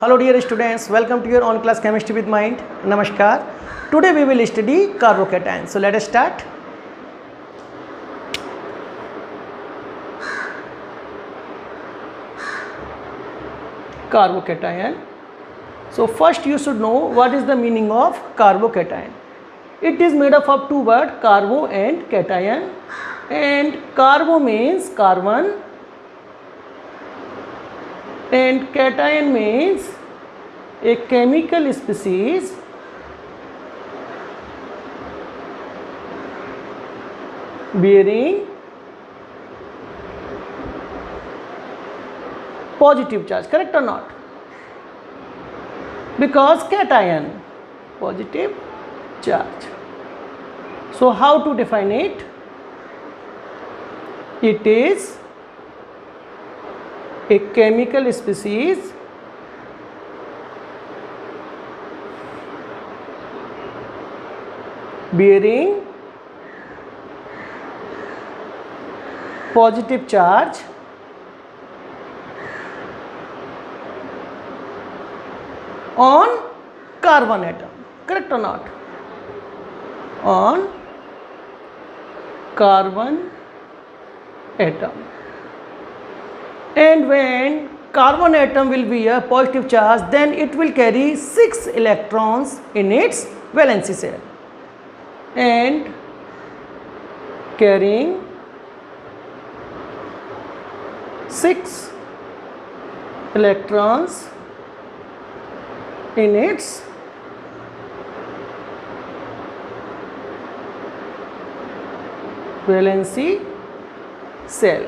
Hello dear students, welcome to your on class chemistry with mind. Namaskar. Today we will study carbocation. So let us start. Carbocation. So first you should know what is the meaning of carbocation. It is made up of two words, carbo and cation. And carbo means carbon and cation means a chemical species bearing positive charge, correct or not? Because cation, positive charge. So how to define it? It is a chemical species bearing positive charge on carbon atom, correct or not? On carbon atom. And when carbon atom will be a positive charge, then it will carry 6 electrons in its valency shell, and carrying 6 electrons in its valency shell.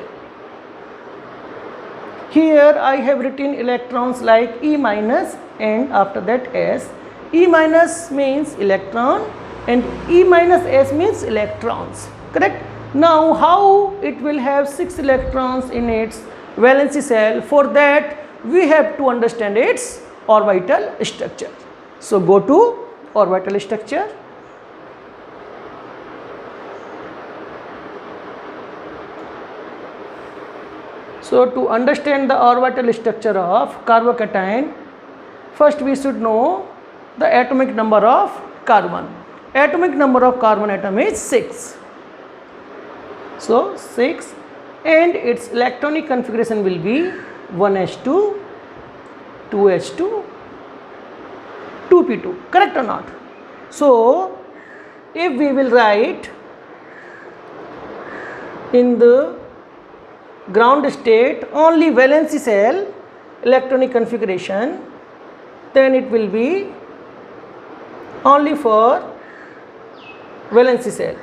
Here I have written electrons like E minus and after that S. E minus means electron and E minus S means electrons, correct? Now how it will have 6 electrons in its valency shell? For that we have to understand its orbital structure. So go to orbital structure. So to understand the orbital structure of carbocation, first we should know the atomic number of carbon. Atomic number of carbon atom is 6. So 6, and its electronic configuration will be 1s2, 2s2, 2p2, correct or not? So if we will write in the ground state only valency shell electronic configuration, then it will be only for valency shell.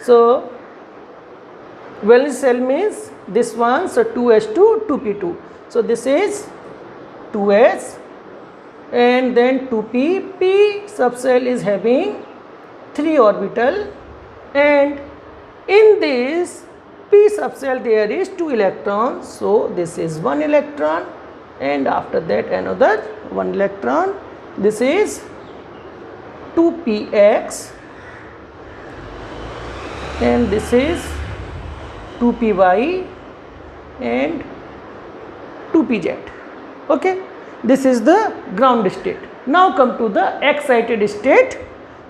So valency shell means this one, so 2s2, 2p2. So this is 2s and then 2p. P subshell is having 3 orbital, and in this P subshell there is 2 electrons. So this is 1 electron and after that another 1 electron. This is 2px and this is 2py and 2pz. Okay, this is the ground state. Now come to the excited state,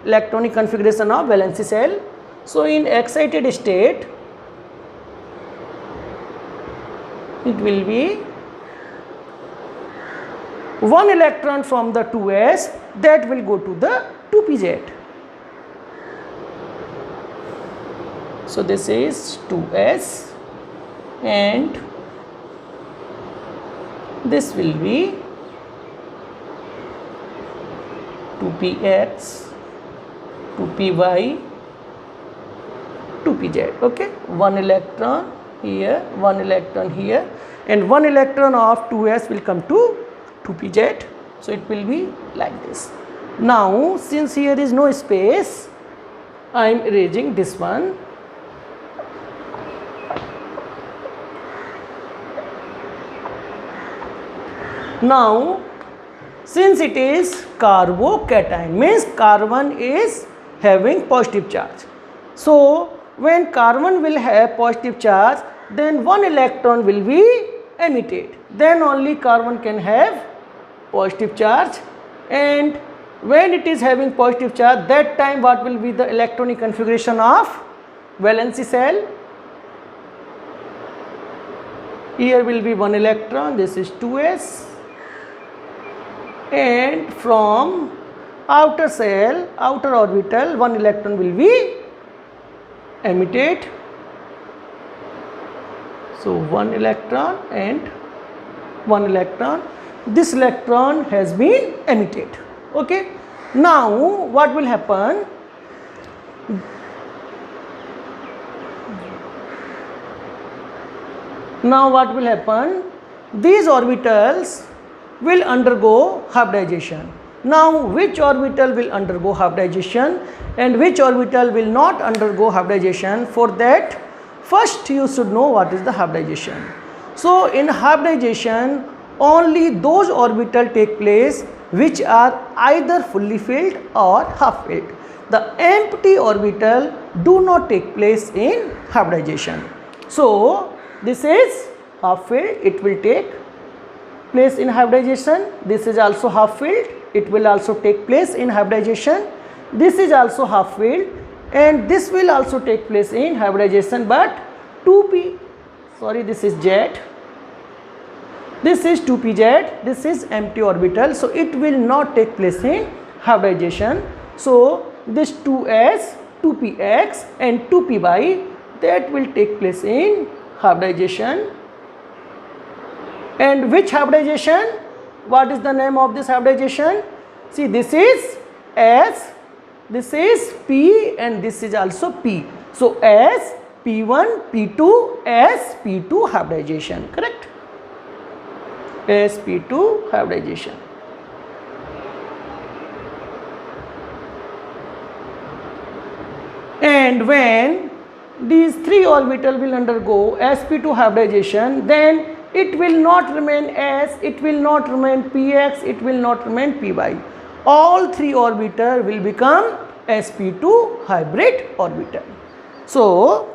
electronic configuration of valency shell. So in excited state it will be 1 electron from the 2s that will go to the 2pz. So this is 2s and this will be 2px, 2py, 2pz. Okay, 1 electron here, 1 electron here, and 1 electron of 2s will come to 2pz. So it will be like this. Now since here is no space, I am erasing this one. Now since it is carbocation, means carbon is having positive charge. So when carbon will have positive charge, then one electron will be emitted. Then only carbon can have positive charge, and when it is having positive charge, that time what will be the electronic configuration of valency cell? Here will be one electron, this is 2s, and from outer cell, outer orbital, one electron will be emitted. So one electron and one electron, this electron has been emitted. Okay, now what will happen? Now what will happen? These orbitals will undergo hybridization. Now which orbital will undergo hybridization and which orbital will not undergo hybridization? For that, first you should know what is the hybridization. So in hybridization, only those orbitals take place which are either fully filled or half filled. The empty orbital do not take place in hybridization. So this is half filled, it will take place in hybridization. This is also half filled, it will also take place in hybridization. This is also half filled and this will also take place in hybridization, but 2p, sorry, this is jet, this is 2pz, this is empty orbital, so it will not take place in hybridization. So this 2s, 2px and 2py, that will take place in hybridization. And which hybridization? What is the name of this hybridization? See, this is S, this is P and this is also P. So S, P1, P2, S, P2 hybridization, correct? S, P2 hybridization. And when these three orbitals will undergo sp2 hybridization, then it will not remain S, it will not remain Px, it will not remain Py. All three orbitals will become sp2 hybrid orbital. So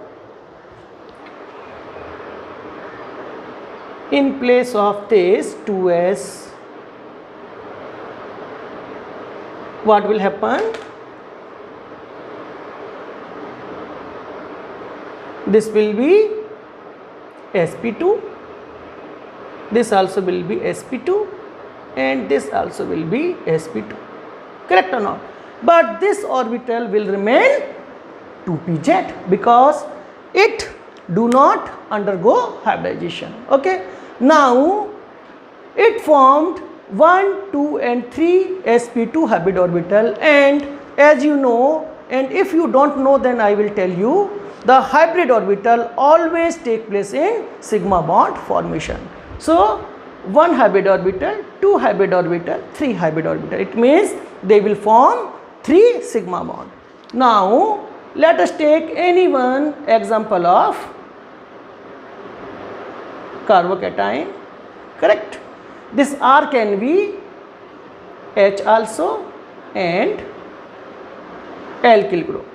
in place of this 2s, what will happen? This will be sp2, this also will be sp2 and this also will be sp2, correct or not? But this orbital will remain 2pz because it do not undergo hybridization. Okay, now it formed 1, 2 and 3 sp2 hybrid orbital, and as you know, and if you don't know then I will tell you, the hybrid orbital always take place in sigma bond formation. So 1 hybrid orbital, 2 hybrid orbital, 3 hybrid orbital, it means they will form 3 sigma bond. Now let us take any one example of carbocation, correct? This R can be H also and alkyl group,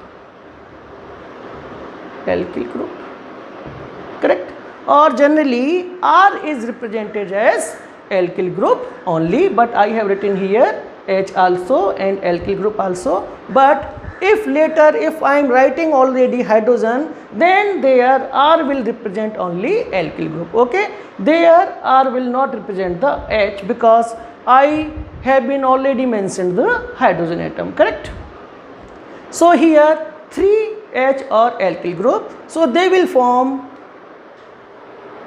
alkyl group, correct? Or generally R is represented as alkyl group only, but I have written here H also and alkyl group also. But if later if I am writing already hydrogen, then there R will represent only alkyl group. Okay, there R will not represent the H because I have been already mentioned the hydrogen atom, correct? So here 3H or alkyl group, so they will form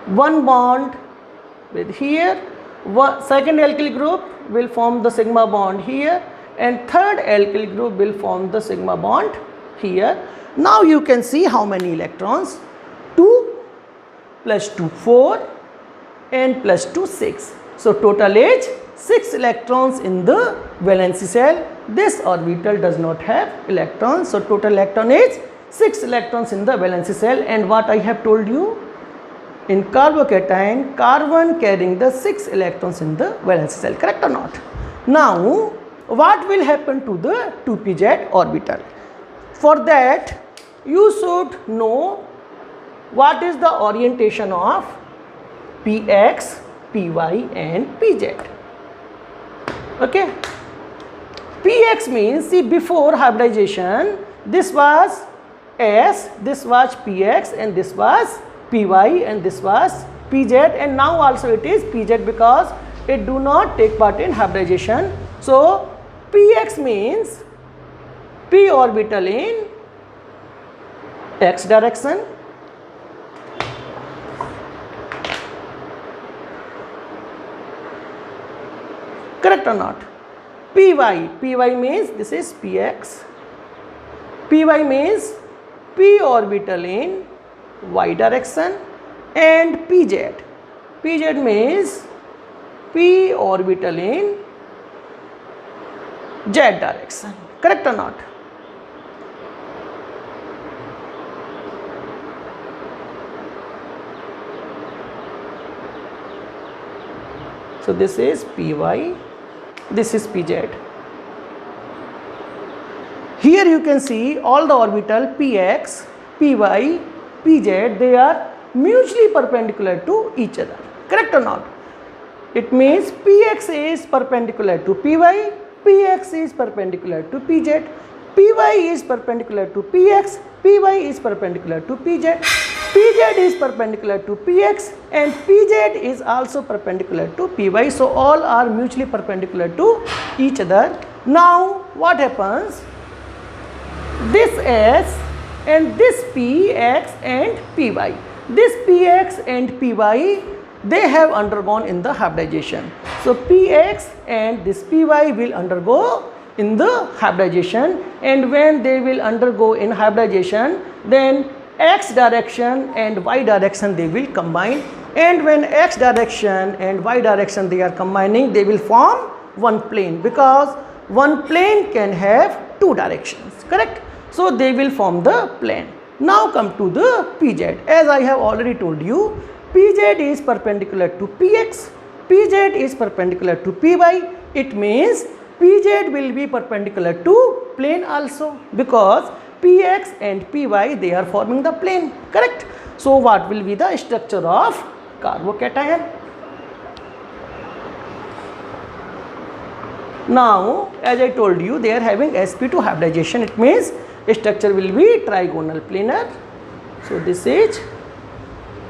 one bond with here, second alkyl group will form the sigma bond here, and third alkyl group will form the sigma bond here. Now you can see how many electrons, 2 plus 2 4 and plus 2 6. So total is 6 electrons in the valency cell. This orbital does not have electrons, so total electron is 6 electrons in the valency cell. And what I have told you, in carbocation, carbon carrying the 6 electrons in the valence cell, correct or not? Now what will happen to the 2pz orbital? For that you should know what is the orientation of px, py and pz. Okay. Px means, see, before hybridization this was S, this was Px, and this was Py, and this was Pz, and now also it is Pz because it do not take part in hybridization. So Px means p orbital in x direction, correct or not? Py means this is Px, Py means p orbital in y direction, and Pz means p orbital in z direction, correct or not? So this is Py, this is Pz. Here you can see all the orbital Px, Py, Pz, they are mutually perpendicular to each other, correct or not? It means Px is perpendicular to Py, Px is perpendicular to Pz, Py is perpendicular to Px, Py is perpendicular to Pz, Pz is perpendicular to Px, and Pz is also perpendicular to Py. So all are mutually perpendicular to each other. Now what happens? This S and this Px and Py, this Px and Py, they have undergone in the hybridization. So Px and this Py will undergo in the hybridization, and when they will undergo in hybridization, then x direction and y direction they will combine, and when x direction and y direction they are combining, they will form one plane, because one plane can have two directions, correct? So they will form the plane. Now come to the Pz. As I have already told you, Pz is perpendicular to Px, Pz is perpendicular to Py. It means Pz will be perpendicular to plane also, because Px and Py, they are forming the plane, correct? So what will be the structure of carbocation? Now as I told you, they are having sp2 hybridization. It means structure will be trigonal planar. So this is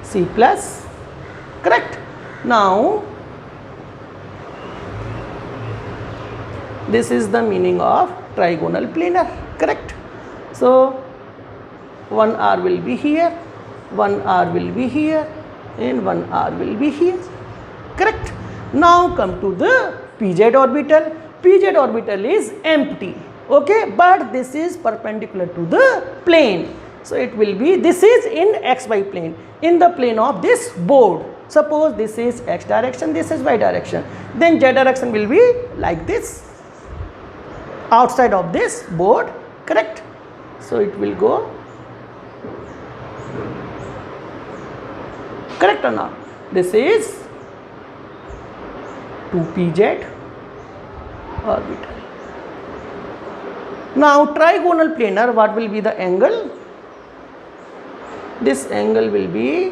C plus, correct? Now this is the meaning of trigonal planar, correct? So one R will be here, one R will be here, and one R will be here, correct? Now come to the Pz orbital. Pz orbital is empty, okay, but this is perpendicular to the plane. So it will be, this is in xy plane, in the plane of this board. Suppose this is x direction, this is y direction, then z direction will be like this, outside of this board, correct? So it will go, correct or not? This is 2Pz orbital. Now trigonal planar, what will be the angle? This angle will be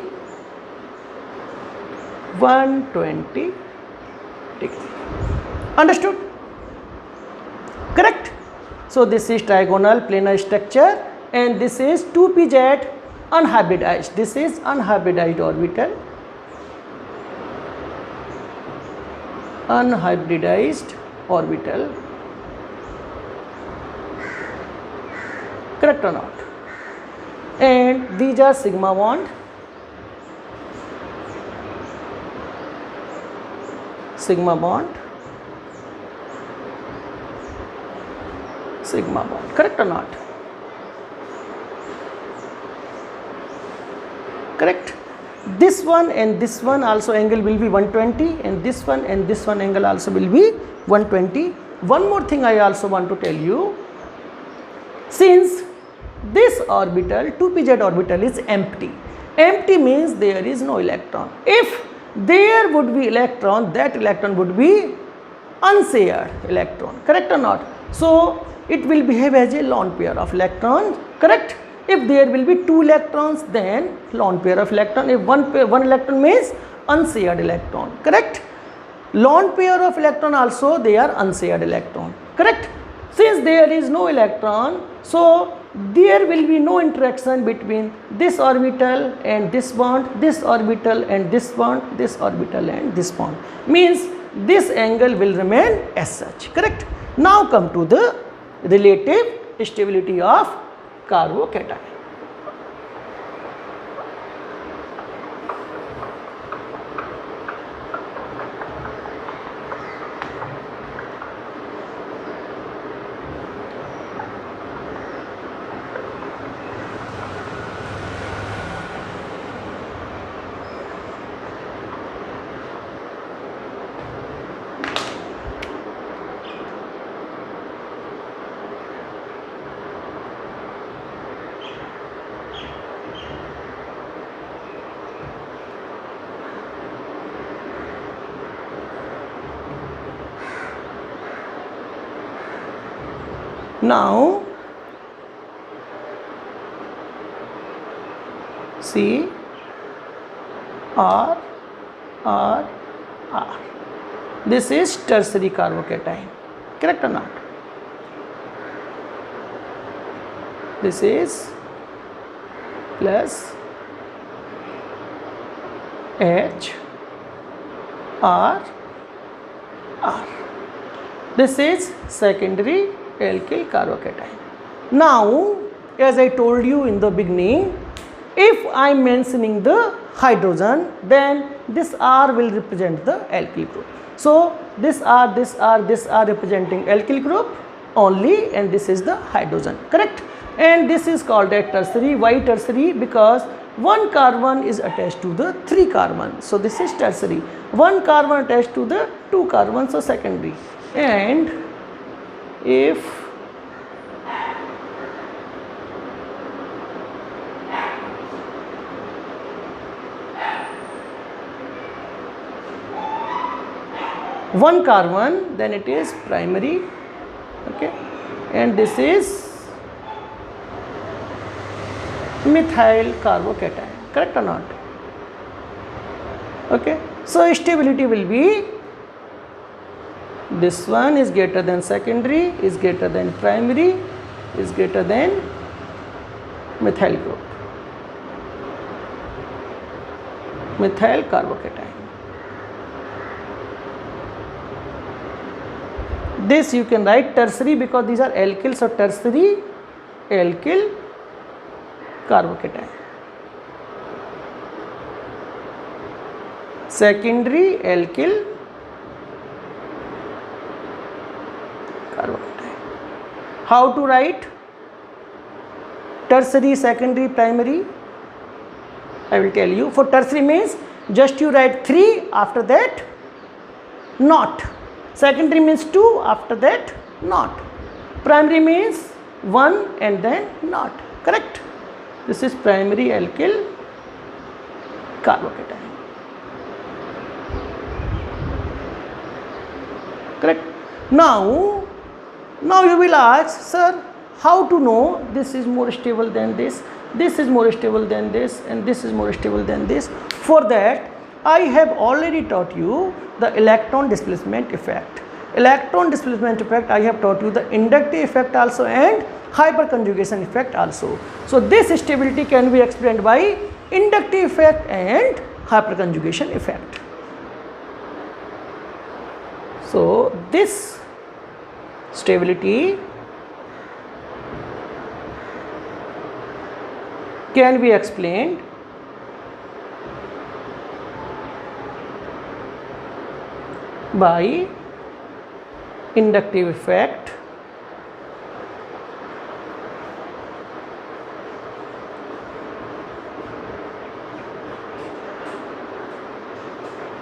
120 degree. Understood? Correct? So this is trigonal planar structure, and this is 2Pz unhybridized. This is unhybridized orbital. Unhybridized orbital. Correct or not? And these are sigma bond, sigma bond, sigma bond, correct or not? Correct. This one and this one also angle will be 120, and this one and this one angle also will be 120. One more thing I also want to tell you, since this orbital 2Pz orbital is empty, empty means there is no electron. If there would be electron, that electron would be unshared electron, correct or not? So it will behave as a lone pair of electrons, correct? If there will be two electrons, then lone pair of electron. If one electron means unshared electron, correct? Lone pair of electron also they are unshared electron, correct? Since there is no electron, so there will be no interaction between this orbital and this bond, this orbital and this bond, this orbital and this bond. Means this angle will remain as such, correct? Now come to the relative stability of carbocation. Now C R R R. This is tertiary carbocation, correct or not? This is plus H R R. This is secondary alkyl carbocation. Now, as I told you in the beginning, if I am mentioning the hydrogen, then this R will represent the alkyl group. So, this R representing alkyl group only, and this is the hydrogen, correct? And this is called a tertiary. Why tertiary? Because one carbon is attached to the 3 carbon. So, this is tertiary. One carbon attached to the 2 carbon, so secondary. And if one carbon, then it is primary, okay, and this is methyl carbocation, correct or not? Okay, so stability will be this one is greater than secondary, is greater than primary, is greater than methyl group, methyl carbocation. This you can write tertiary because these are alkyls, so tertiary alkyl carbocation, secondary alkyl carbocation. How to write tertiary, secondary, primary? I will tell you. For tertiary means just you write 3, after that not. Secondary means 2, after that not. Primary means 1 and then not, correct? This is primary alkyl carbocation, correct? Now you will ask, sir, how to know this is more stable than this, this is more stable than this, and this is more stable than this? For that, I have already taught you the electron displacement effect. Electron displacement effect, I have taught you the inductive effect also and hyperconjugation effect also. So, this stability can be explained by inductive effect and hyperconjugation effect. So, this stability can be explained by inductive effect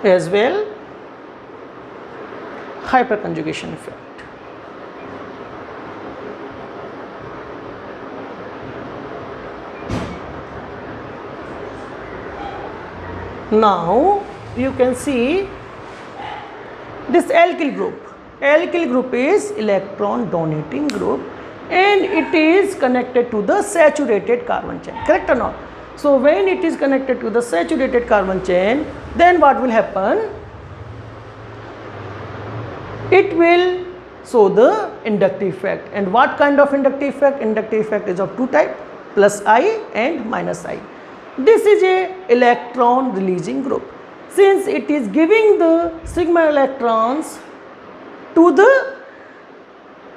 as well hyperconjugation effect. Now you can see this alkyl group. Alkyl group is electron donating group and it is connected to the saturated carbon chain, correct or not? So when it is connected to the saturated carbon chain, then what will happen? it will show the inductive effect. And what kind of inductive effect? Inductive effect is of two types, plus I and minus I. This is a electron releasing group. Since it is giving the sigma electrons to the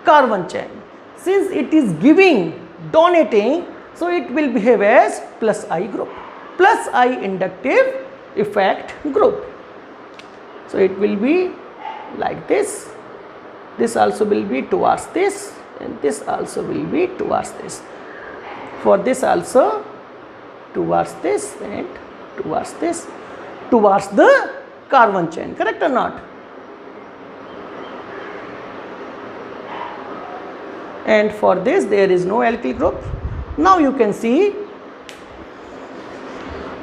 carbon chain, since it is giving, donating, so it will behave as plus I group, plus I inductive effect group. So it will be like this. This also will be towards this, and this also will be towards this. For this also towards this and towards this, towards the carbon chain, correct or not? And for this there is no alkyl group. Now you can see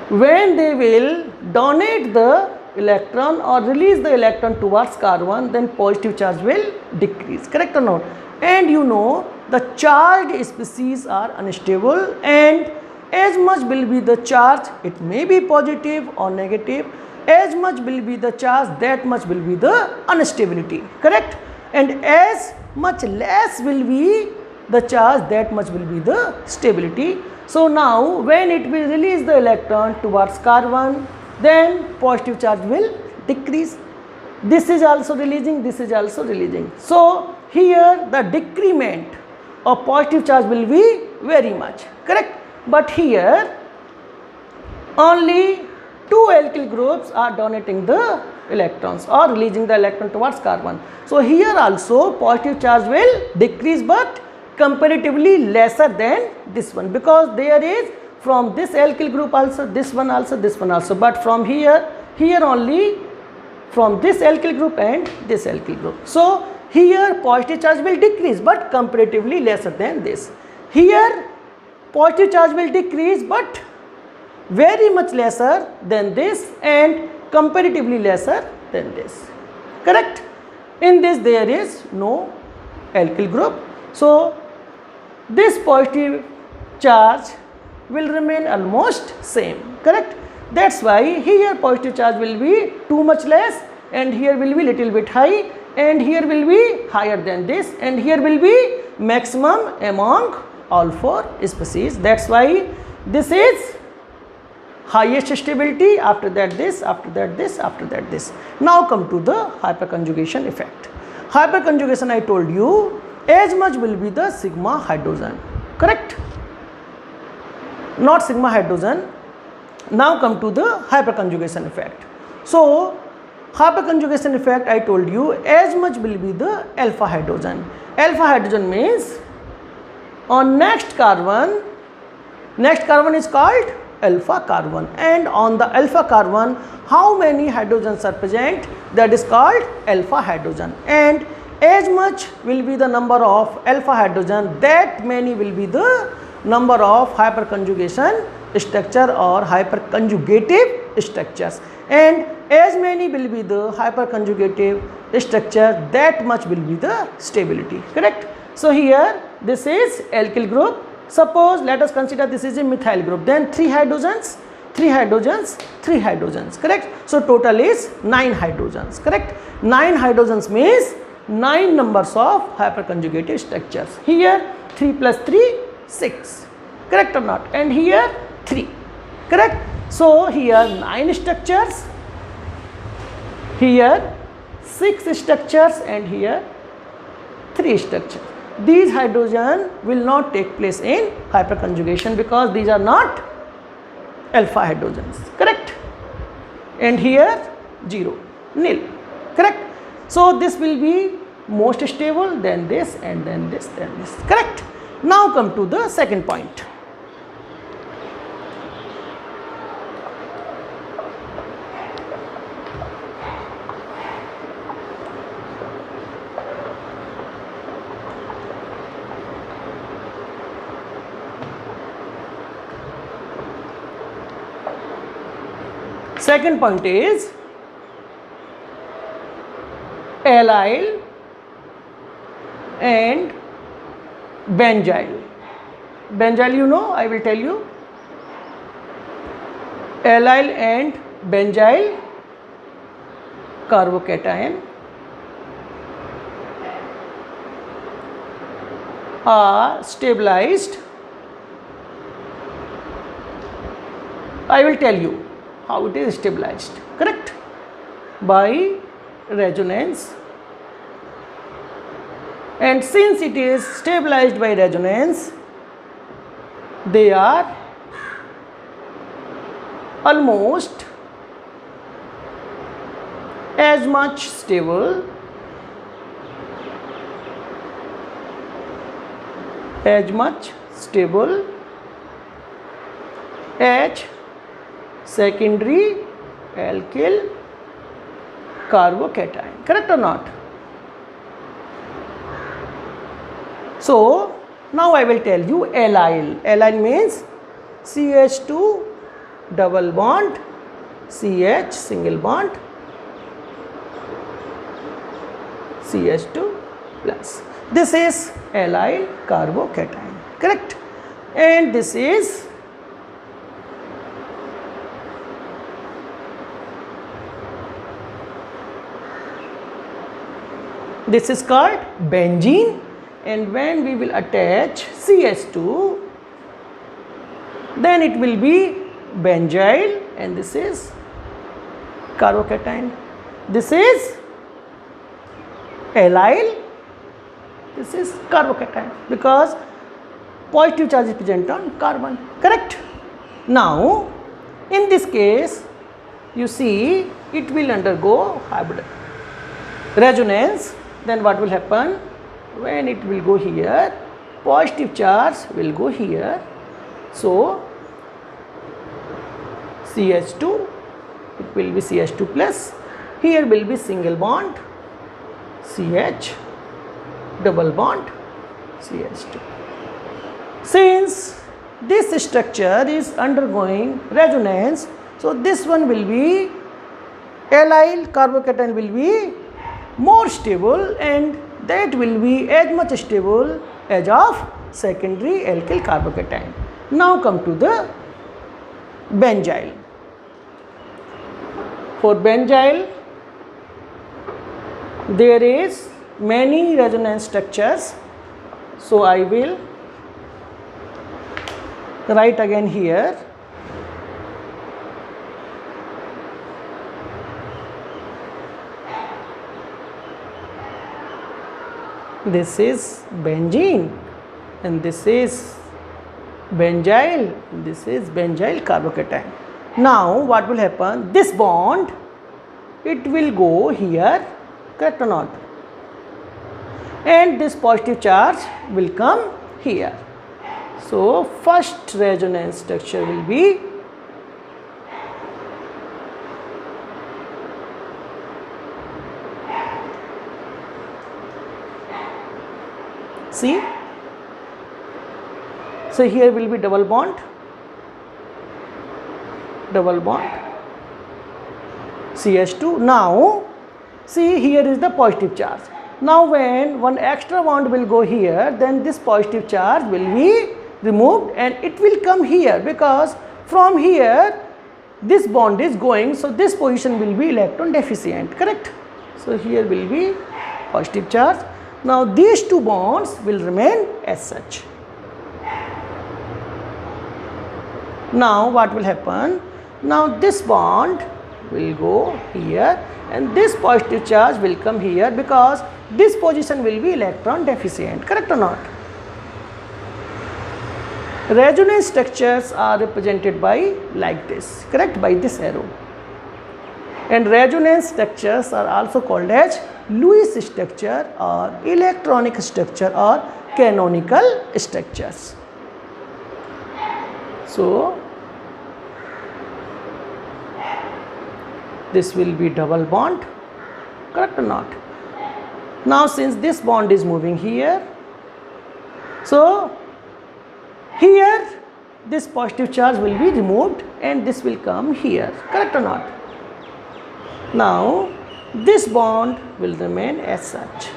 when they will donate the electron or release the electron towards carbon, then positive charge will decrease, correct or not? And you know the charged species are unstable, and as much will be the charge, it may be positive or negative, as much will be the charge, that much will be the instability, correct? And as much less will be the charge, that much will be the stability. So now when it will release the electron towards carbon, then positive charge will decrease. This is also releasing, this is also releasing. So here the decrement of positive charge will be very much, correct? But here only two alkyl groups are donating the electrons or releasing the electron towards carbon. So here also positive charge will decrease, but comparatively lesser than this one, because there is from this alkyl group also, this one also, this one also, but from here only from this alkyl group and this alkyl group. So here positive charge will decrease, but comparatively lesser than this. Here positive charge will decrease, but very much lesser than this and comparatively lesser than this, correct? In this there is no alkyl group, so this positive charge will remain almost same, correct? That's why here positive charge will be too much less, and here will be little bit high, and here will be higher than this, and here will be maximum among all four species. That's why this is highest stability, after that this, after that this, after that this. Now come to the hyperconjugation effect. Hyperconjugation, I told you, as much will be the sigma hydrogen, correct? Not sigma hydrogen. Now come to the hyperconjugation effect. So hyperconjugation effect, I told you, as much will be the alpha hydrogen. Alpha hydrogen means on next carbon is called alpha carbon, and on the alpha carbon how many hydrogens are present, that is called alpha hydrogen. And as much will be the number of alpha hydrogen, that many will be the number of hyperconjugation structure or hyperconjugative structures, and as many will be the hyperconjugative structure, that much will be the stability, correct? So here this is alkyl group. Suppose let us consider this is a methyl group, then 3 hydrogens, 3 hydrogens, 3 hydrogens, correct? So total is 9 hydrogens, correct? 9 hydrogens means 9 numbers of hyperconjugative structures. Here 3 plus 3, 6, correct or not? And here 3, correct? So here 9 structures, here 6 structures, and here 3 structures. These hydrogen will not take place in hyperconjugation because these are not alpha hydrogens, correct? And here 0, nil, correct? So this will be most stable, then this, and then this, then this, correct? Now come to the second point. Second point is allyl and benzyl. Benzyl, you know, I will tell you. Allyl and benzyl carbocation, are stabilized. I will tell you how it is stabilized, correct? By resonance. And since it is stabilized by resonance, they are almost as much stable as secondary alkyl carbocation, correct or not? So now I will tell you allyl. Allyl means CH2 double bond, CH single bond, CH2 plus. This is allyl carbocation, correct? And this is called benzene, and when we will attach CH2, then it will be benzyl, and this is carbocation. This is allyl, this is carbocation, because positive charge is present on carbon, correct? Now in this case, you see it will undergo hybrid resonance. Then what will happen? When it will go here, positive charge will go here. So CH2, it will be CH2 plus. Here will be single bond, CH double bond, CH2. Since this structure is undergoing resonance, so this one will be allyl carbocation will be more stable, and that will be as much stable as of secondary alkyl carbocation. Now come to the benzyl. For benzyl, there is many resonance structures, so I will write again here. This is benzene, and this is benzyl, this is benzyl carbocation. Now what will happen? This bond, it will go here, correct or not? And this positive charge will come here. So first resonance structure will be see. So here will be double bond, CH2. Now see, here is the positive charge. Now when one extra bond will go here, then this positive charge will be removed and it will come here, because from here this bond is going, so this position will be electron deficient, correct? So here will be positive charge. Now these two bonds will remain as such. Now what will happen? Now this bond will go here and this positive charge will come here, because this position will be electron deficient, correct or not? Resonance structures are represented by like this, correct, by this arrow. And resonance structures are also called as Lewis structure or electronic structure or canonical structures. So this will be double bond, correct or not? Now since this bond is moving here, so here this positive charge will be removed and this will come here, correct or not? Now this bond will remain as such.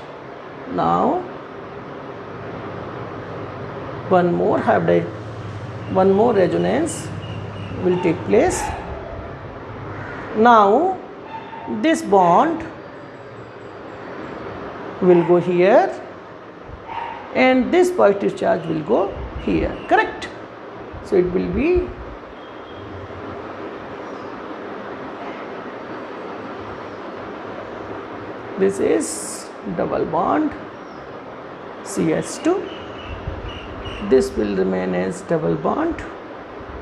Now one more resonance will take place. Now this bond will go here and this positive charge will go here, correct? So it will be this is double bond CH2, this will remain as double bond,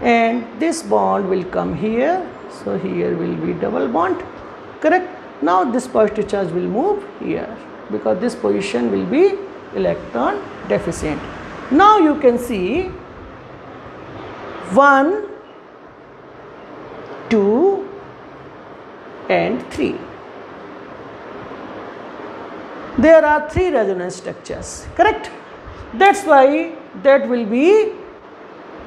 and this bond will come here, so here will be double bond, correct? Now this positive charge will move here because this position will be electron deficient. Now you can see 1, 2 and 3. There are 3 resonance structures, correct? That's why that will be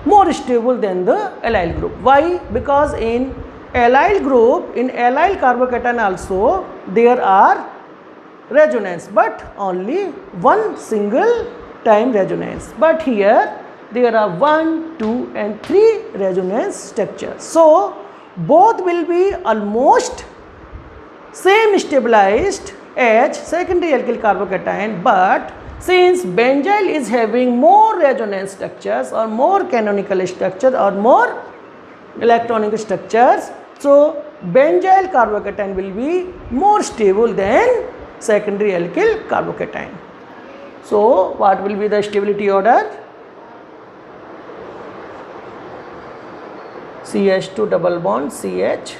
more stable than the allyl group. Why? Because in allyl group, in allyl carbocation also there are resonance, but only one single time resonance. But here there are 1, 2 and 3 resonance structures. So both will be almost same stabilized as secondary alkyl carbocation, but since benzyl is having more resonance structures or more canonical structure or more electronic structures, so benzyl carbocation will be more stable than secondary alkyl carbocation. So what will be the stability order? CH2 double bond CH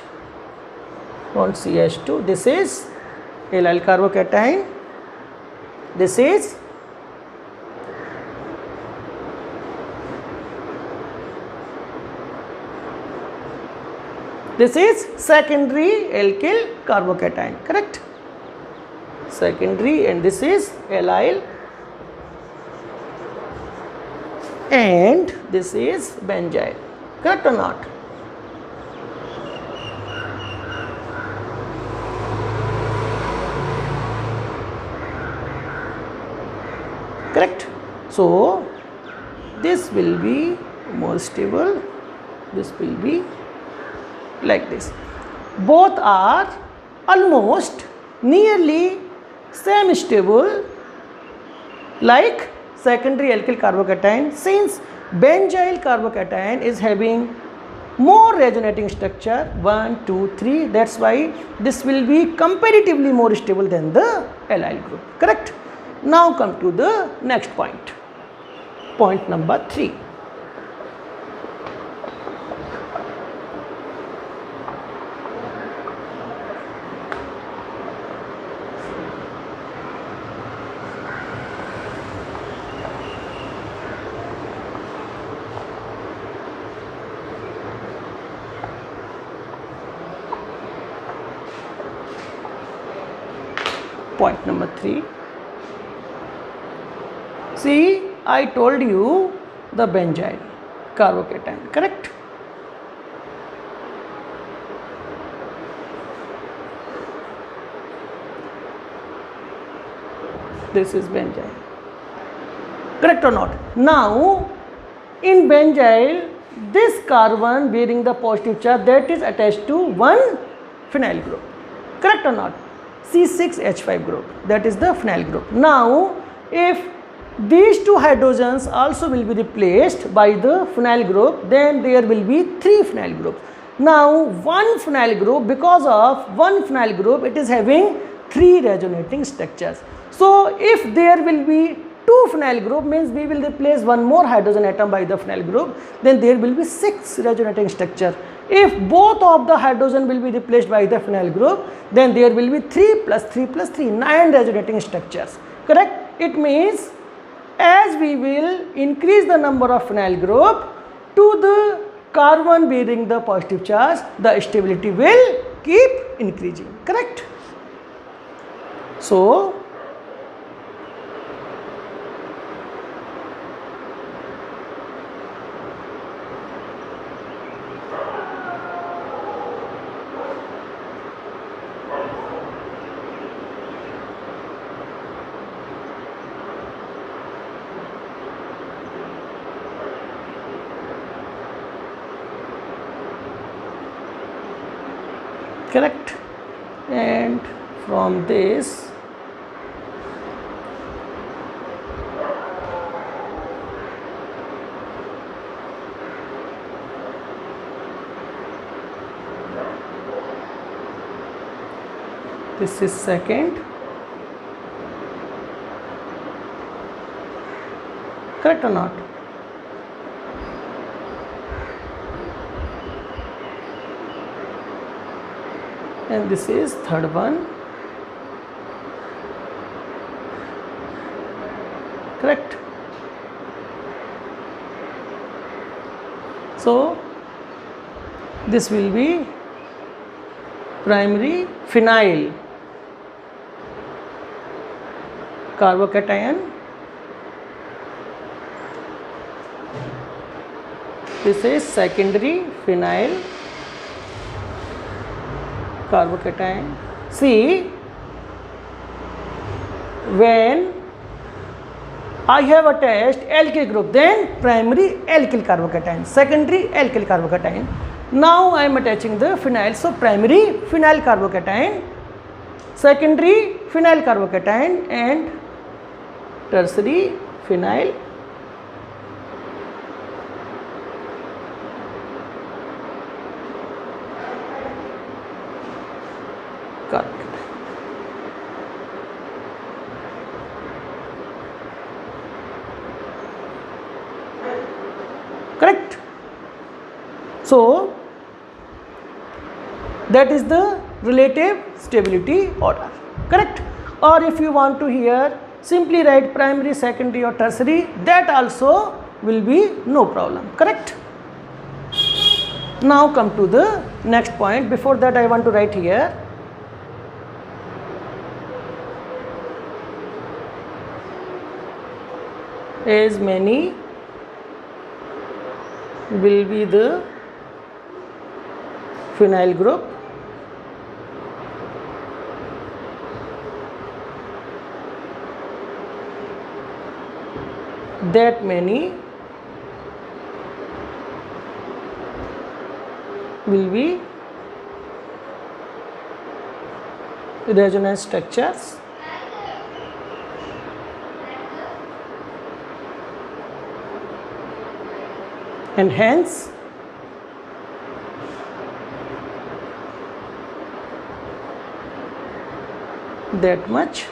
bond CH2, this is allyl carbocation, this is secondary alkyl carbocation, correct? Secondary, and this is allyl, and this is benzyl, correct or not? Correct. So this will be more stable, this will be like this. Both are almost nearly same stable like secondary alkyl carbocation. Since benzyl carbocation is having more resonating structure 1, 2, 3, that's why this will be comparatively more stable than the allyl group, correct? Now come to the next point, point number 3. Point number 3. See, I told you the benzyl carbocation, correct? This is benzyl, correct or not? Now in benzyl, this carbon bearing the positive charge, that is attached to one phenyl group, correct or not? C6H5 group, that is the phenyl group. Now if these 2 hydrogens also will be replaced by the phenyl group, then there will be 3 phenyl groups. Now one phenyl group, because of one phenyl group, it is having 3 resonating structures. So if there will be 2 phenyl group, means we will replace one more hydrogen atom by the phenyl group, then there will be 6 resonating structure. If both of the hydrogen will be replaced by the phenyl group, then there will be 3 plus 3 plus 3, 9 resonating structures, correct? It means as we will increase the number of phenyl group to the carbon bearing the positive charge, the stability will keep increasing, correct? So correct, and from this This is second. Correct or not? And this is third one. Correct. So this will be primary phenyl carbocation. This is secondary phenyl carbocation. See, when I have attached alkyl group, then primary alkyl carbocation, secondary alkyl carbocation. Now I am attaching the phenyl, so primary phenyl carbocation, secondary phenyl carbocation, and tertiary phenyl carbocation. Correct. So that is the relative stability order. Correct. Or if you want to here simply write primary, secondary or tertiary, that also will be no problem. Correct. Now come to the next point. Before that I want to write here as many will be the phenyl group that many will be resonance structures and hence that much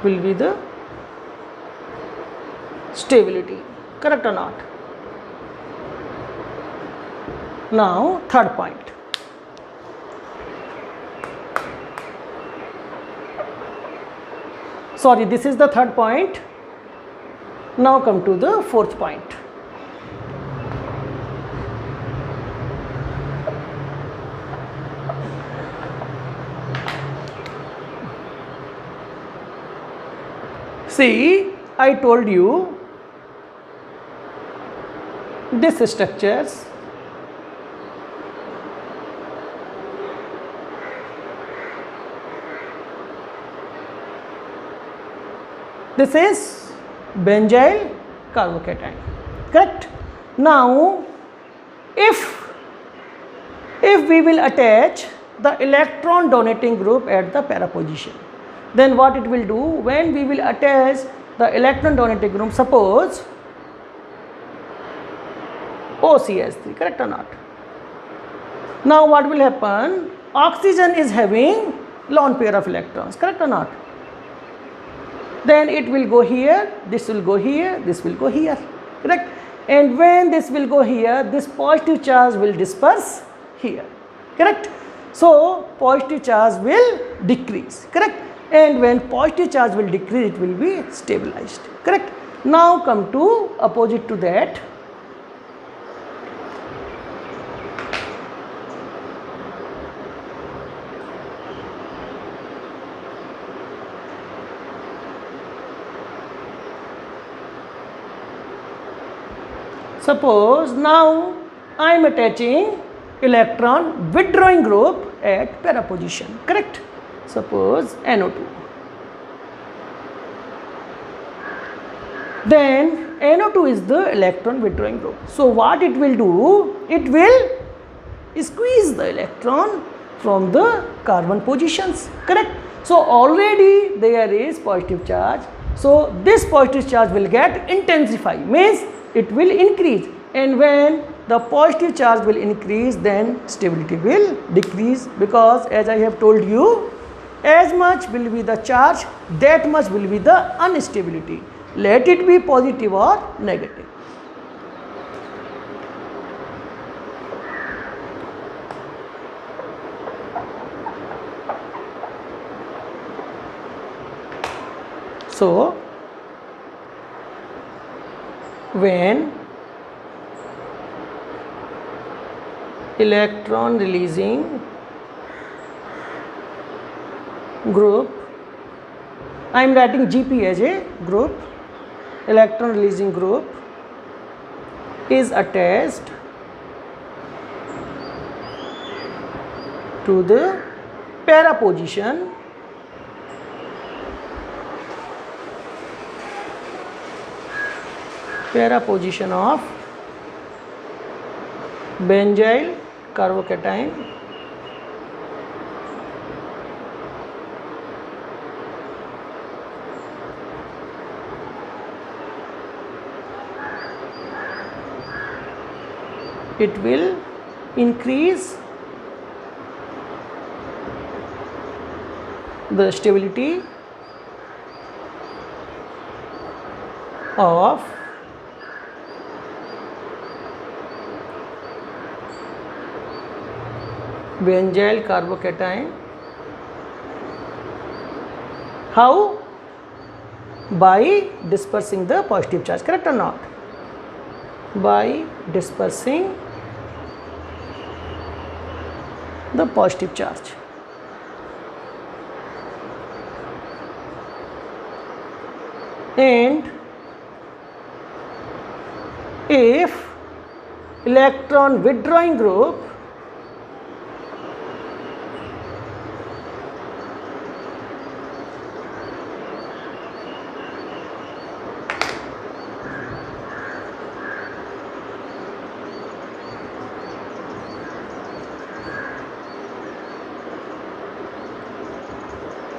will be the stability. Correct or not? Now third point. Sorry, this is the third point. Now come to the fourth point. See, I told you these structures this is benzyl carbocation. Correct. Now if we will attach the electron donating group at the para position, then what it will do when we will attach the electron donating group, suppose OCH3, correct or not? Now what will happen? Oxygen is having lone pair of electrons, correct or not? Then it will go here, this will go here, this will go here, correct? And when this will go here, this positive charge will disperse here, correct? So positive charge will decrease, correct? And when positive charge will decrease, it will be stabilized, correct? Now come to opposite to that. Suppose now I am attaching electron withdrawing group at para position, correct? Suppose NO2. Then NO2 is the electron withdrawing group. So what it will do? It will squeeze the electron from the carbon positions, correct? So already there is positive charge. So this positive charge will get intensify, means it will increase, and when the positive charge will increase, then stability will decrease, because as I have told you, as much will be the charge, that much will be the instability, let it be positive or negative. So when electron releasing group, I am writing GP as a group, electron releasing group is attached to the para position of benzyl carbocation it will increase the stability of benzyl carbocation. How? By dispersing the positive charge, correct or not? By dispersing the positive charge. And if electron withdrawing group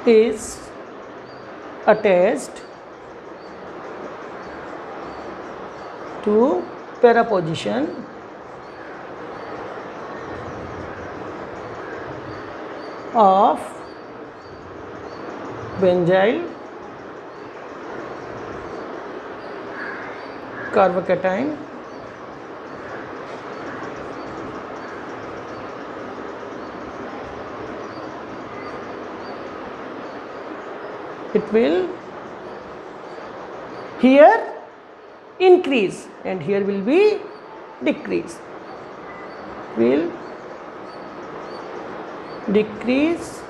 is attached to para position of benzyl carbocation it will here increase and here will be decrease, will decrease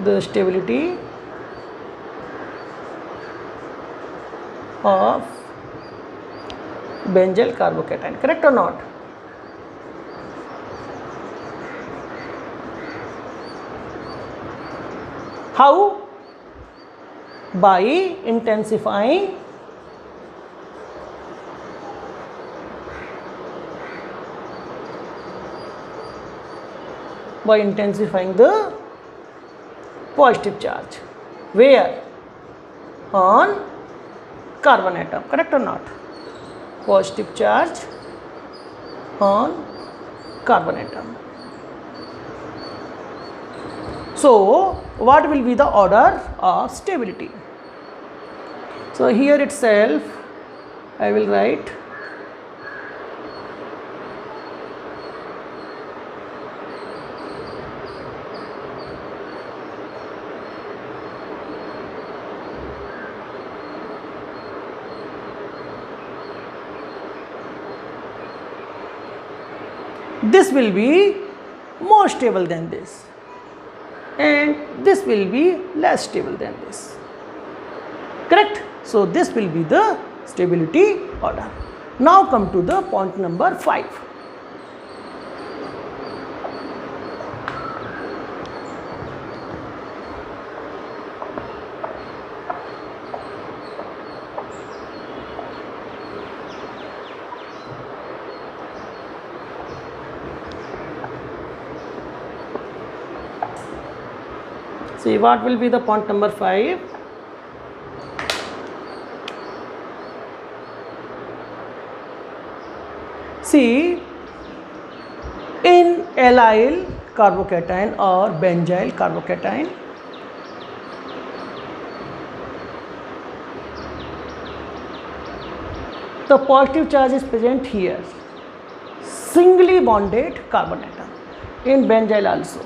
the stability of benzyl carbocation, correct or not? How? By intensifying the positive charge. Where? On carbon atom, correct or not? Positive charge on carbon atom. So what will be the order of stability? So here itself I will write this will be more stable than this and this will be less stable than this, correct? So this will be the stability order. Now come to the point number 5. See what will be the point number 5. See, in allyl carbocation or benzyl carbocation, the positive charge is present here, singly bonded carbon atom. In benzyl also.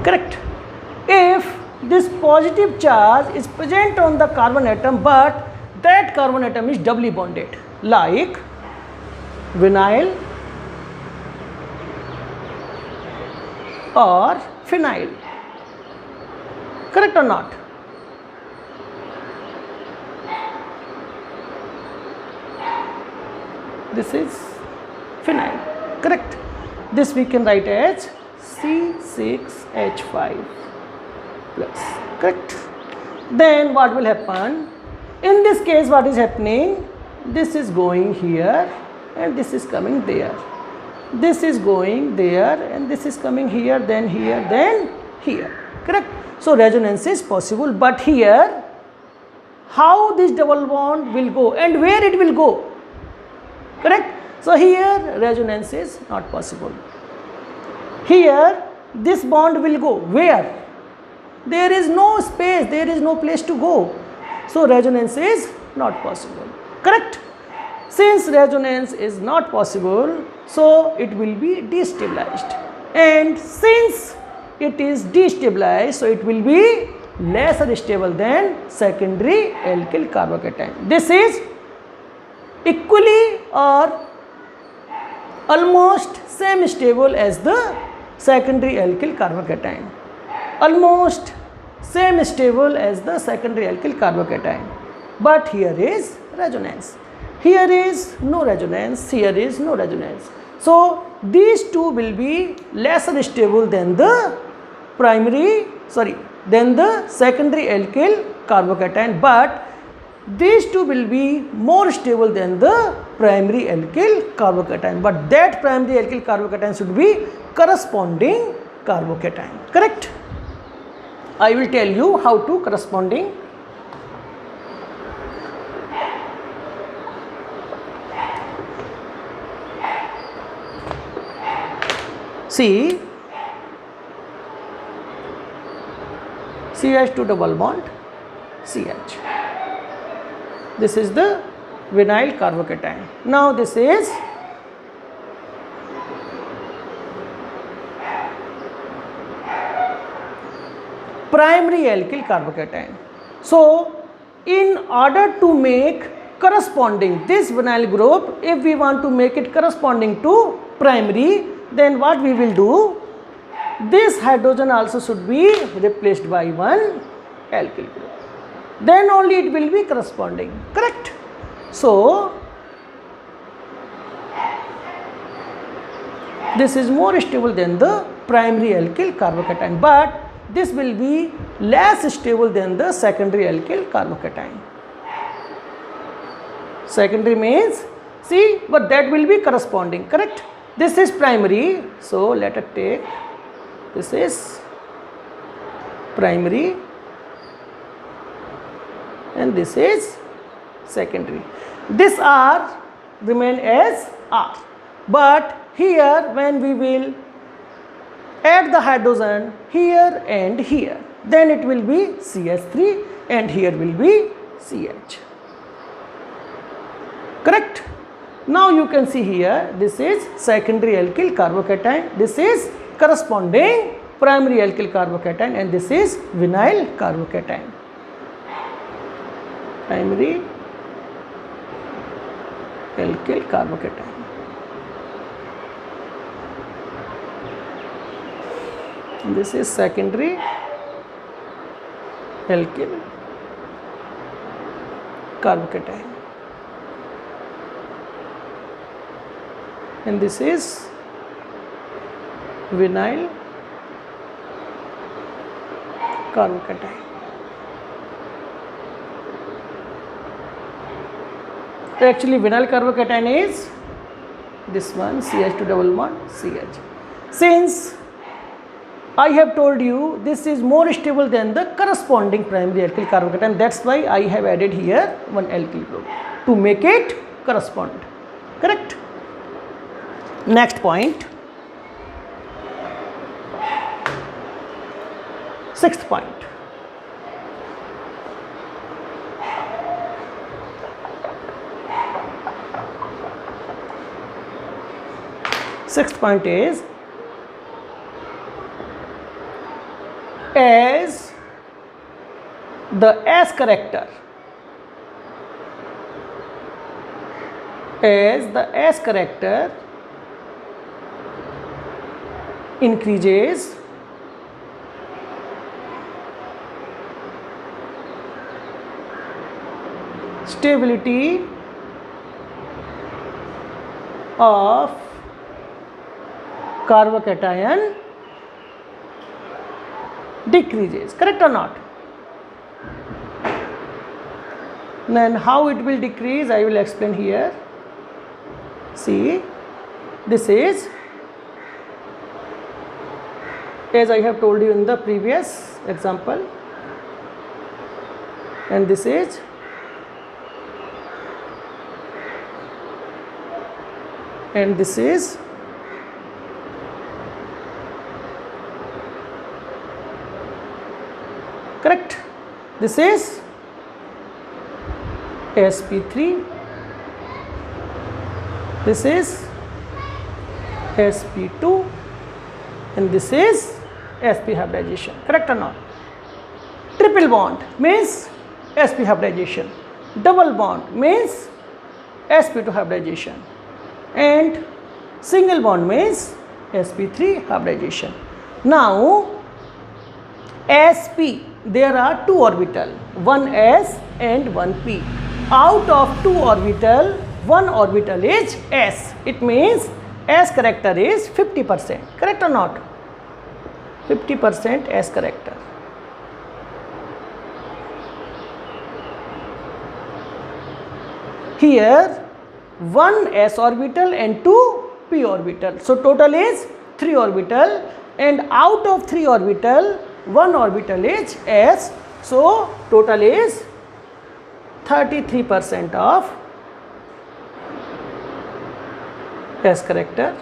Correct. If this positive charge is present on the carbon atom, but that carbon atom is doubly bonded, like vinyl or phenyl. Correct or not? This is phenyl. Correct. This we can write as C6H5 plus. Correct. Then what will happen? In this case, what is happening? This is going here and this is coming there. This is going there and this is coming here, then here, then here. Correct. So resonance is possible, but here how this double bond will go and where it will go? Correct. So here resonance is not possible. Here this bond will go where? There is no space, there is no place to go. So resonance is not possible. Correct. Since resonance is not possible, so it will be destabilized, and since it is destabilized, so it will be lesser stable than secondary alkyl carbocation. This is equally or almost same stable as the secondary alkyl carbocation. Almost same stable as the secondary alkyl carbocation. But here is resonance. Here is no resonance, here is no resonance. So these two will be lesser stable than the secondary alkyl carbocation, but these two will be more stable than the primary alkyl carbocation, but that primary alkyl carbocation should be corresponding carbocation. Correct. I will tell you how to corresponding. See, CH2 double bond CH. This is the vinyl carbocation. Now this is primary alkyl carbocation. So in order to make corresponding this vinyl group, if we want to make it corresponding to primary, then what we will do, this hydrogen also should be replaced by one alkyl group, then only it will be corresponding. Correct. So this is more stable than the primary alkyl carbocation, but this will be less stable than the secondary alkyl carbocation. Secondary means, see, but that will be corresponding. Correct. This is primary, so let us take, this is primary and this is secondary. This R remain as R, but here when we will add the hydrogen here and here, then it will be CH3 and here will be CH. Correct. Now you can see here, this is secondary alkyl carbocation, this is corresponding primary alkyl carbocation, and this is vinyl carbocation. Primary alkyl carbocation. This is secondary alkyl carbocation, and this is vinyl carbocation. Actually vinyl carbocation is this one CH2 double bond CH. Since I have told you this is more stable than the corresponding primary alkyl carbocation, that's why I have added here one alkyl group to make it correspond. Correct? Next point, sixth point. Sixth point is, as the S character, increases, stability of carbocation decreases. Correct or not? Then how it will decrease, I will explain here. See, this is, as I have told you in the previous example, and this is, and this is, correct? This is sp3, this is sp2, and this is sp hybridization. Correct or not? Triple bond means sp hybridization, double bond means sp2 hybridization, and single bond means sp3 hybridization. Now sp, there are two orbital, one s and one p. Out of two orbital, one orbital is s. It means s character is 50%. Correct or not? 50% s character. Here one s orbital and two p orbital. So total is 3 orbital, and out of 3 orbital, one orbital is s. So total is 33% of s character.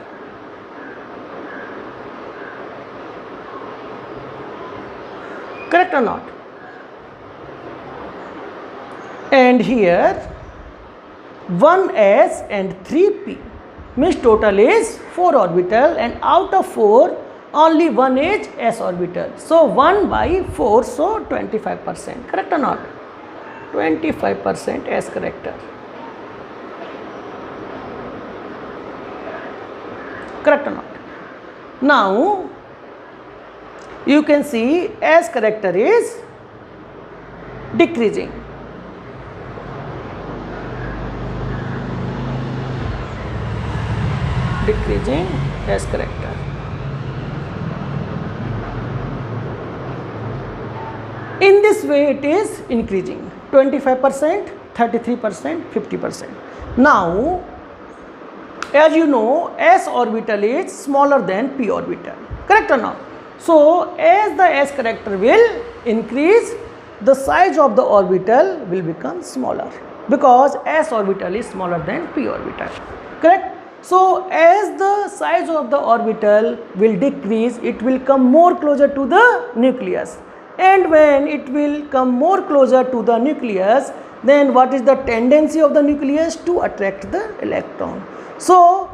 Correct or not? And here 1s and 3p means total is 4 orbital, and out of 4 only one is s orbital. So 1 by 4, so 25%. Correct or not? 25% s character. Correct or not? Now you can see s character is decreasing. Decreasing s character. In this way it is increasing 25%, 33%, 50%. Now as you know, s orbital is smaller than p orbital. Correct or not? So as the s character will increase, the size of the orbital will become smaller, because s orbital is smaller than p orbital. Correct? So as the size of the orbital will decrease, it will come more closer to the nucleus, and when it will come more closer to the nucleus, then what is the tendency of the nucleus? To attract the electron. So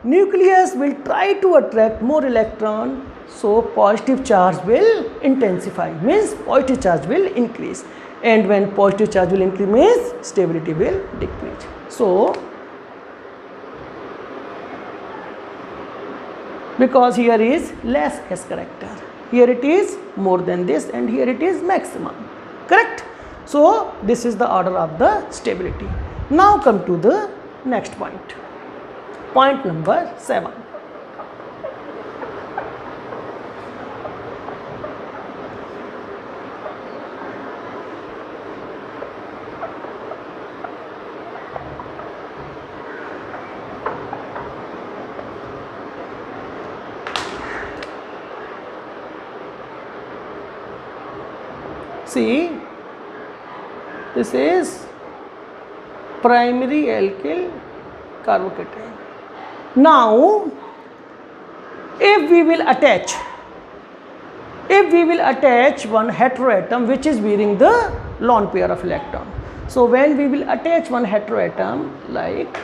nucleus will try to attract more electron, so positive charge will intensify, means positive charge will increase, and when positive charge will increase means stability will decrease. So because here is less s character, here it is more than this, and here it is maximum. Correct? So this is the order of the stability. Now come to the next point. Point number 7. See, this is primary alkyl carbocation. Now, if we will attach one heteroatom which is bearing the lone pair of electron. So when we will attach one heteroatom like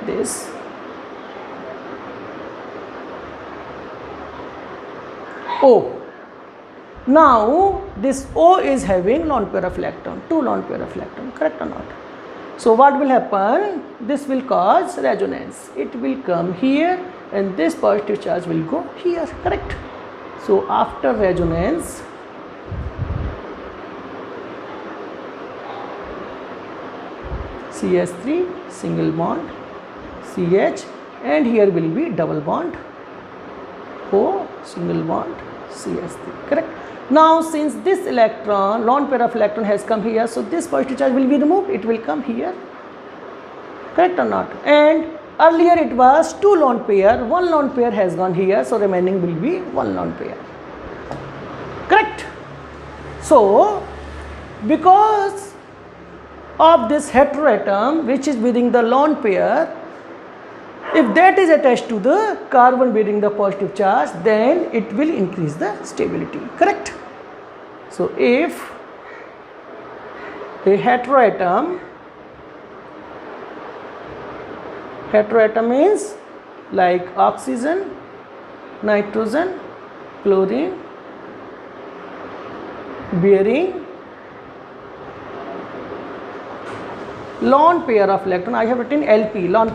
this, O. Now this O is having lone pair of electron, two lone pair of electron, correct or not? So what will happen? This will cause resonance. It will come here and this positive charge will go here, correct? So after resonance, CH3 single bond CH, and here will be double bond O single bond CH3, correct? Now since this electron, lone pair of electron has come here, so this positive charge will be removed, it will come here, correct or not? And earlier it was two lone pair, one lone pair has gone here, so remaining will be one lone pair, correct? So because of this heteroatom which is bearing the lone pair, if that is attached to the carbon bearing the positive charge, then it will increase the stability, correct? So if a heteroatom means like oxygen, nitrogen, chlorine bearing lone pair of electron, I have written LP, lone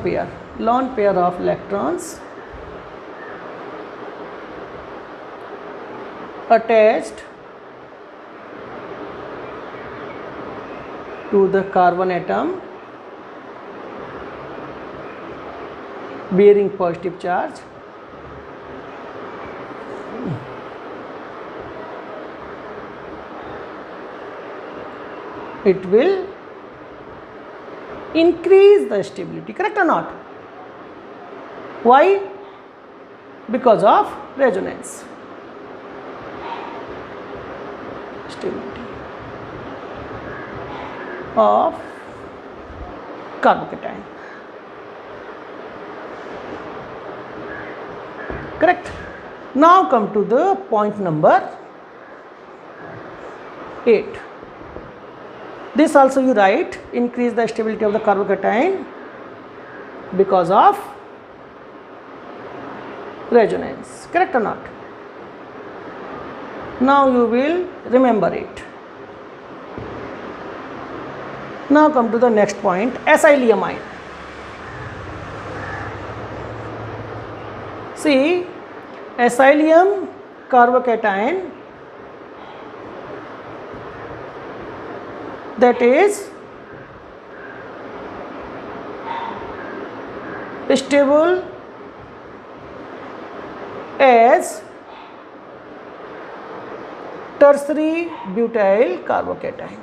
pair of electrons attached to the carbon atom bearing positive charge, it will increase the stability, correct or not? Why? Because of resonance. Stability of carbocation, correct? Now come to the point number 8. This also you write, increase the stability of the carbocation because of resonance, correct or not? Now you will remember it. Now come to the next point, acylamine. See, acylium carbocation, that is stable as tertiary butyl carbocation.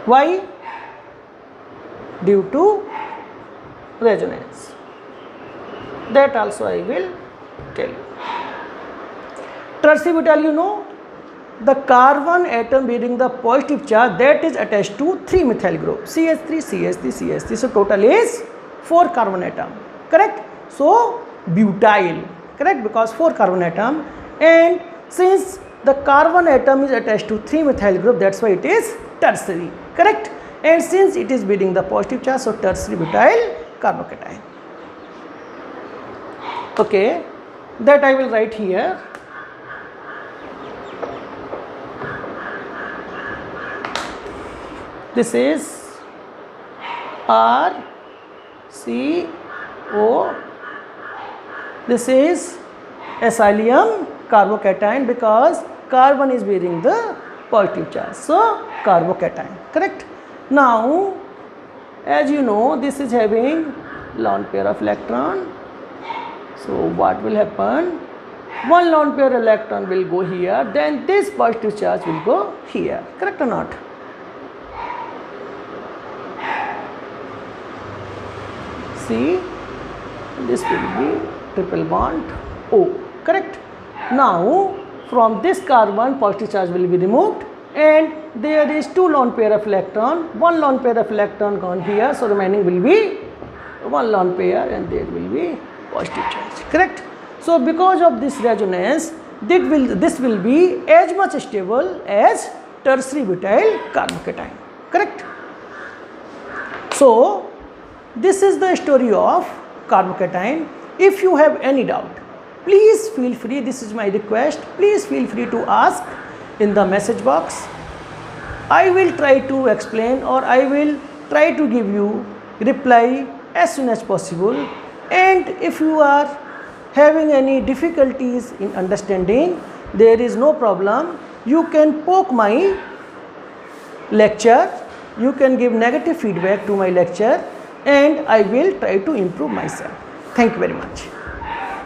Why? Due to resonance. That also I will tell you. Tertiary butyl, you know, the carbon atom bearing the positive charge that is attached to 3-methyl group, CH3, CH3, CH3. So total is 4 carbon atom, correct? So butyl, correct, because 4 carbon atom, and since the carbon atom is attached to 3-methyl group, that's why it is tertiary, correct? And since it is bearing the positive charge, so tertiary butyl carbocation. Okay, that I will write here. This is RCO. This is acylium carbocation because carbon is bearing the positive charge. So carbocation, correct? Now, as you know, this is having lone pair of electron. So what will happen? One lone pair electron will go here, then this positive charge will go here, correct or not? C, this will be triple bond O, correct. Now from this carbon positive charge will be removed and there is 2 lone pair of electron, 1 lone pair of electron gone here, so remaining will be 1 lone pair and there will be positive charge, correct. So because of this resonance, this will be as much stable as tertiary butyl carbocation, correct. So this is the story of carbocation. If you have any doubt, please feel free, this is my request, please feel free to ask in the message box. I will try to explain or I will try to give you reply as soon as possible. And if you are having any difficulties in understanding, there is no problem. You can poke my lecture, you can give negative feedback to my lecture and I will try to improve myself. Thank you very much.